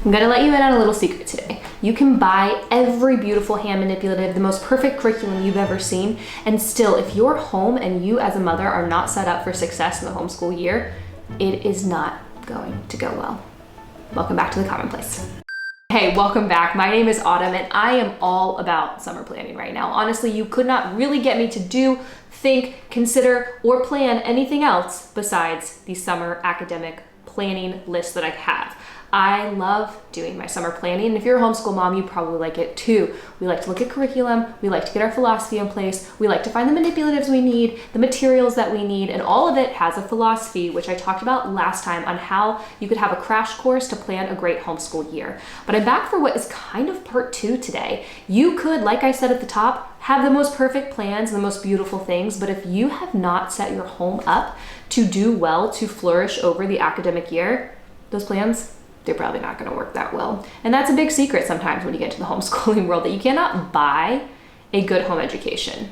I'm gonna let you in on a little secret today. You can buy every beautiful hand manipulative, the most perfect curriculum you've ever seen, and still, if you're home and you as a mother are not set up for success in the homeschool year, it is not going to go well. Welcome back to The Commonplace. Hey, welcome back. My name is Autumn and I am all about summer planning right now. Honestly, you could not really get me to do, think, consider, or plan anything else besides the summer academic planning list that I have. I love doing my summer planning, and if you're a homeschool mom, you probably like it too. We like to look at curriculum, we like to get our philosophy in place, we like to find the manipulatives we need, the materials that we need, and all of it has a philosophy, which I talked about last time on how you could have a crash course to plan a great homeschool year. But I'm back for what is kind of part 2 today. You could, like I said at the top, have the most perfect plans and the most beautiful things, but if you have not set your home up to do well, to flourish over the academic year, those plans, they're probably not going to work that well. And that's a big secret sometimes when you get to the homeschooling world, that you cannot buy a good home education.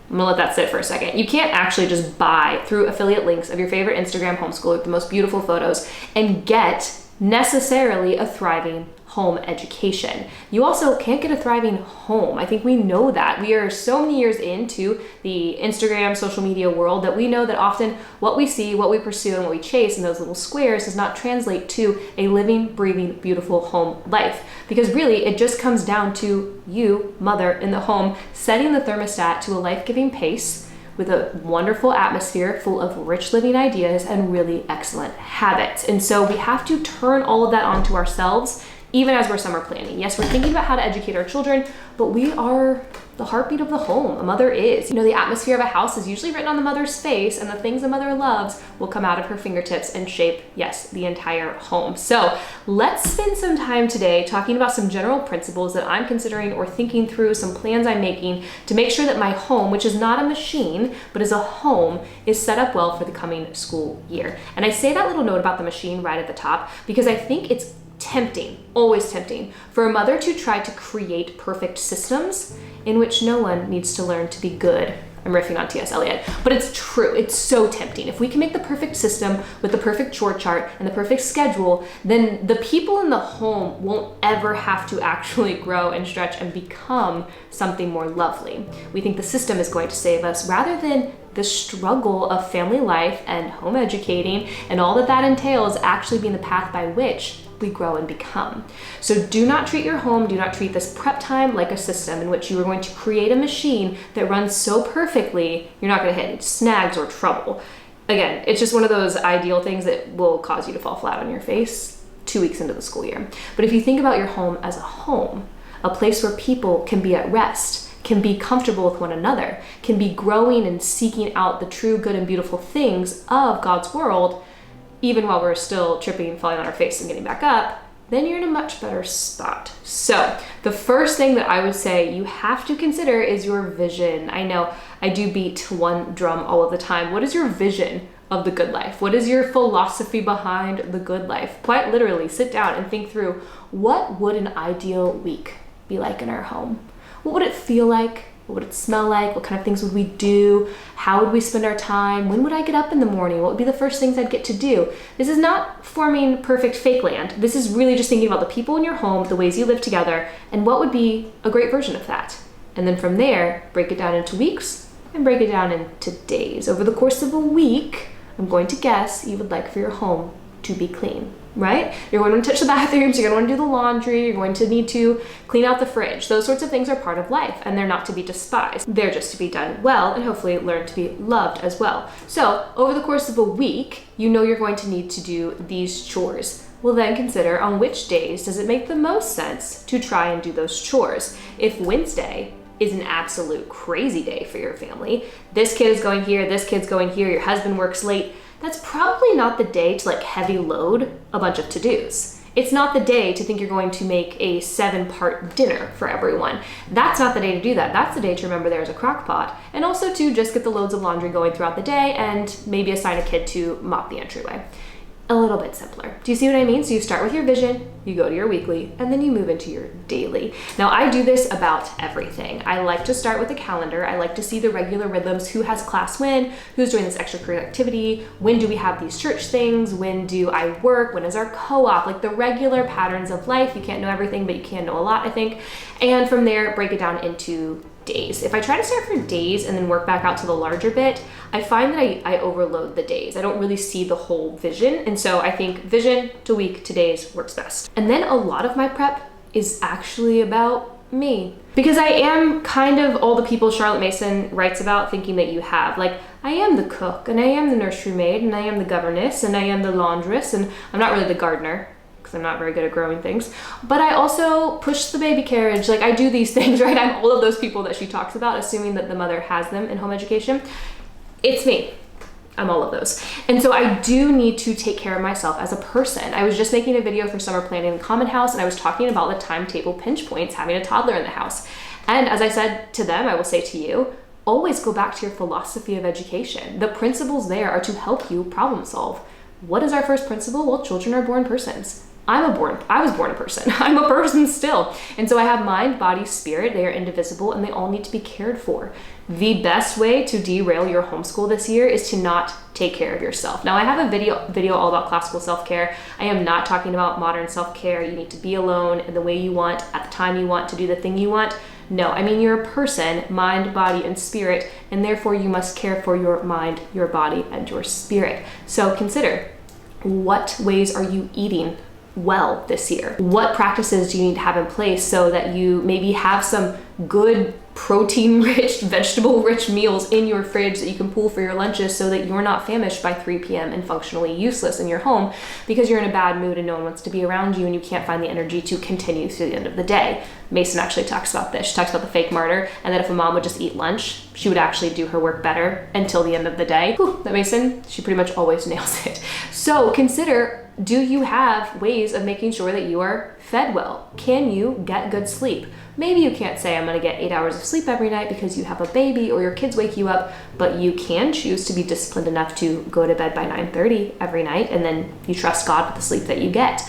I'm gonna let that sit for a second. You can't actually just buy through affiliate links of your favorite Instagram homeschooler with the most beautiful photos and get necessarily a thriving home education. You also can't get a thriving home. I think we know that. We are so many years into the Instagram social media world that we know that often what we see, what we pursue, and what we chase in those little squares does not translate to a living, breathing, beautiful home life. Because really, it just comes down to you, mother, in the home, setting the thermostat to a life-giving pace with a wonderful atmosphere full of rich living ideas and really excellent habits. And so we have to turn all of that onto ourselves, even as we're summer planning. Yes, we're thinking about how to educate our children, but we are the heartbeat of the home. A mother is. You know, the atmosphere of a house is usually written on the mother's face, and the things a mother loves will come out of her fingertips and shape, yes, the entire home. So let's spend some time today talking about some general principles that I'm considering or thinking through, some plans I'm making to make sure that my home, which is not a machine, but is a home, is set up well for the coming school year. And I say that little note about the machine right at the top because I think it's tempting, always tempting, for a mother to try to create perfect systems in which no one needs to learn to be good. I'm riffing on T.S. Eliot, but it's true. It's so tempting. If we can make the perfect system with the perfect chore chart and the perfect schedule, then the people in the home won't ever have to actually grow and stretch and become something more lovely. We think the system is going to save us rather than the struggle of family life and home educating and all that that entails actually being the path by which we grow and become. So do not treat your home, do not treat this prep time like a system in which you are going to create a machine that runs so perfectly, you're not going to hit any snags or trouble. Again, it's just one of those ideal things that will cause you to fall flat on your face 2 weeks into the school year. But if you think about your home as a place where people can be at rest, can be comfortable with one another, can be growing and seeking out the true, good, and beautiful things of God's world, even while we're still tripping, falling on our face, and getting back up, then you're in a much better spot. So the first thing that I would say you have to consider is your vision. I know I do beat one drum all of the time. What is your vision of the good life? What is your philosophy behind the good life? Quite literally, sit down and think through, what would an ideal week be like in our home? What would it feel like? What would it smell like? What kind of things would we do? How would we spend our time? When would I get up in the morning? What would be the first things I'd get to do? This is not forming perfect fake land. This is really just thinking about the people in your home, the ways you live together, and what would be a great version of that. And then from there, break it down into weeks and break it down into days. Over the course of a week, I'm going to guess you would like for your home to be clean. Right? You're going to want to touch the bathrooms, you're going to want to do the laundry, you're going to need to clean out the fridge. Those sorts of things are part of life and they're not to be despised. They're just to be done well and hopefully learn to be loved as well. So over the course of a week, you know you're going to need to do these chores. Well, then consider on which days does it make the most sense to try and do those chores. If Wednesday is an absolute crazy day for your family, this kid is going here, this kid's going here, your husband works late, that's probably not the day to heavy load a bunch of to-dos. It's not the day to think you're going to make a 7-part dinner for everyone. That's not the day to do that. That's the day to remember there's a crock pot and also to just get the loads of laundry going throughout the day and maybe assign a kid to mop the entryway. a little bit simpler. Do you see what I mean? So you start with your vision, you go to your weekly, and then you move into your daily. Now I do this about everything. I like to start with a calendar. I like to see the regular rhythms, who has class when, who's doing this extracurricular activity, when do we have these church things, when do I work, when is our co-op, like the regular patterns of life. You can't know everything, but you can know a lot, I think. And from there, break it down into days. If I try to start from days and then work back out to the larger bit, I find that I overload the days. I don't really see the whole vision. And so I think vision to week to days works best. And then a lot of my prep is actually about me. Because I am kind of all the people Charlotte Mason writes about thinking that you have. Like, I am the cook, and I am the nursery maid, and I am the governess, and I am the laundress, and I'm not really the gardener, I'm not very good at growing things, but I also push the baby carriage. Like, I do these things, right? I'm all of those people that she talks about, assuming that the mother has them in home education. It's me. I'm all of those. And so I do need to take care of myself as a person. I was just making a video for summer planning in Common House, and I was talking about the timetable pinch points, having a toddler in the house. And as I said to them, I will say to you, always go back to your philosophy of education. The principles there are to help you problem solve. What is our first principle? Well, children are born persons. I was born a person. I'm a person still. And so I have mind, body, spirit. They are indivisible and they all need to be cared for. The best way to derail your homeschool this year is to not take care of yourself. Now I have a video all about classical self-care. I am not talking about modern self-care. You need to be alone in the way you want, at the time you want, to do the thing you want. No, I mean, you're a person, mind, body, and spirit, and therefore you must care for your mind, your body, and your spirit. So consider, what ways are you eating well this year? What practices do you need to have in place so that you maybe have some good protein-rich, vegetable-rich meals in your fridge that you can pull for your lunches so that you're not famished by 3 p.m. and functionally useless in your home because you're in a bad mood and no one wants to be around you and you can't find the energy to continue through the end of the day. Mason actually talks about this. She talks about the fake martyr, and that if a mom would just eat lunch, she would actually do her work better until the end of the day. Whew, that Mason, she pretty much always nails it. So consider, do you have ways of making sure that you are fed well? Can you get good sleep? Maybe you can't say I'm gonna get 8 hours of sleep every night because you have a baby or your kids wake you up, but you can choose to be disciplined enough to go to bed by 9:30 every night, and then you trust God with the sleep that you get.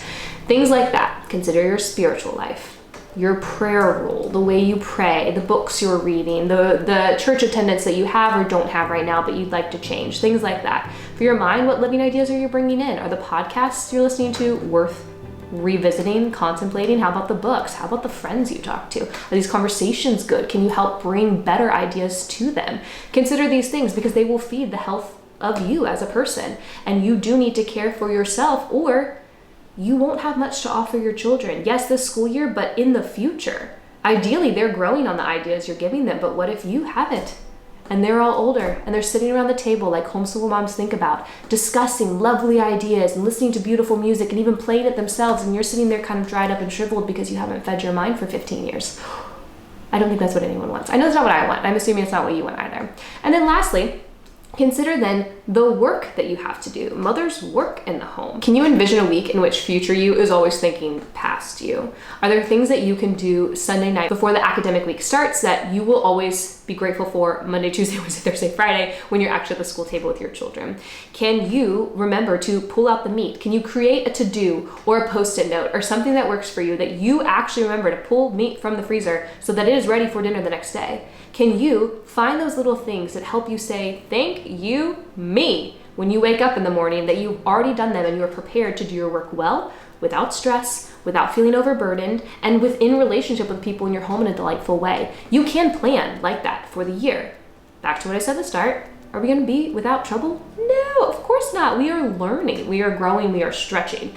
Things like that. Consider your spiritual life, your prayer rule, the way you pray, the books you're reading, the church attendance that you have or don't have right now but you'd like to change, things like that. For your mind, what living ideas are you bringing in? Are the podcasts you're listening to worth revisiting, contemplating? How about the books? How about the friends you talk to? Are these conversations good? Can you help bring better ideas to them? Consider these things because they will feed the health of you as a person, and you do need to care for yourself or you won't have much to offer your children. Yes, this school year, but in the future. Ideally, they're growing on the ideas you're giving them, but what if you haven't? And they're all older and they're sitting around the table like homeschool moms think about, discussing lovely ideas and listening to beautiful music and even playing it themselves, and you're sitting there kind of dried up and shriveled because you haven't fed your mind for 15 years. I don't think that's what anyone wants. I know it's not what I want. I'm assuming it's not what you want either. And then lastly, consider then the work that you have to do. Mothers work in the home. Can you envision a week in which future you is always thinking past you? Are there things that you can do Sunday night before the academic week starts that you will always be grateful for Monday, Tuesday, Wednesday, Thursday, Friday when you're actually at the school table with your children? Can you remember to pull out the meat? Can you create a to-do or a post-it note or something that works for you that you actually remember to pull meat from the freezer so that it is ready for dinner the next day? Can you find those little things that help you say, thank you, me, when you wake up in the morning, that you've already done them and you're prepared to do your work well, without stress, without feeling overburdened, and within relationship with people in your home in a delightful way? You can plan like that for the year. Back to what I said at the start, are we gonna be without trouble? No, of course not. We are learning, we are growing, we are stretching.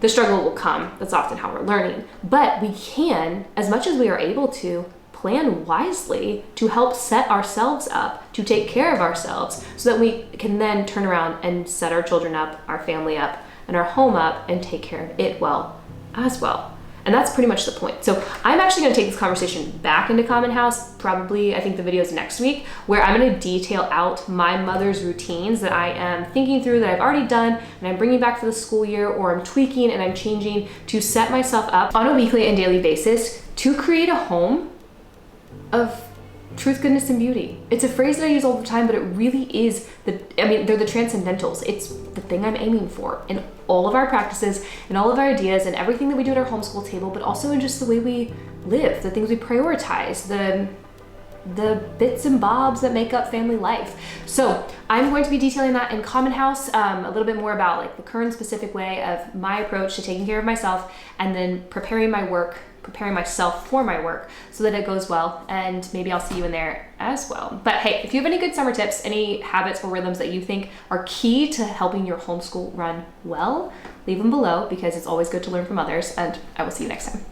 The struggle will come, that's often how we're learning. But we can, as much as we are able to, plan wisely to help set ourselves up, to take care of ourselves so that we can then turn around and set our children up, our family up, and our home up and take care of it well as well. And that's pretty much the point. So I'm actually gonna take this conversation back into Common House, probably, I think the video is next week, where I'm gonna detail out my mother's routines that I am thinking through, that I've already done, and I'm bringing back for the school year, or I'm tweaking and I'm changing to set myself up on a weekly and daily basis to create a home of truth, goodness, and beauty. It's a phrase that I use all the time, but it really is they're the transcendentals. It's the thing I'm aiming for in all of our practices and all of our ideas and everything that we do at our homeschool table, but also in just the way we live, the things we prioritize, the bits and bobs that make up family life. So I'm going to be detailing that in Common House, a little bit more about like the current specific way of my approach to taking care of myself, and then preparing myself for my work so that it goes well, and maybe I'll see you in there as well. But hey, if you have any good summer tips, any habits or rhythms that you think are key to helping your homeschool run well, leave them below, because it's always good to learn from others, and I will see you next time.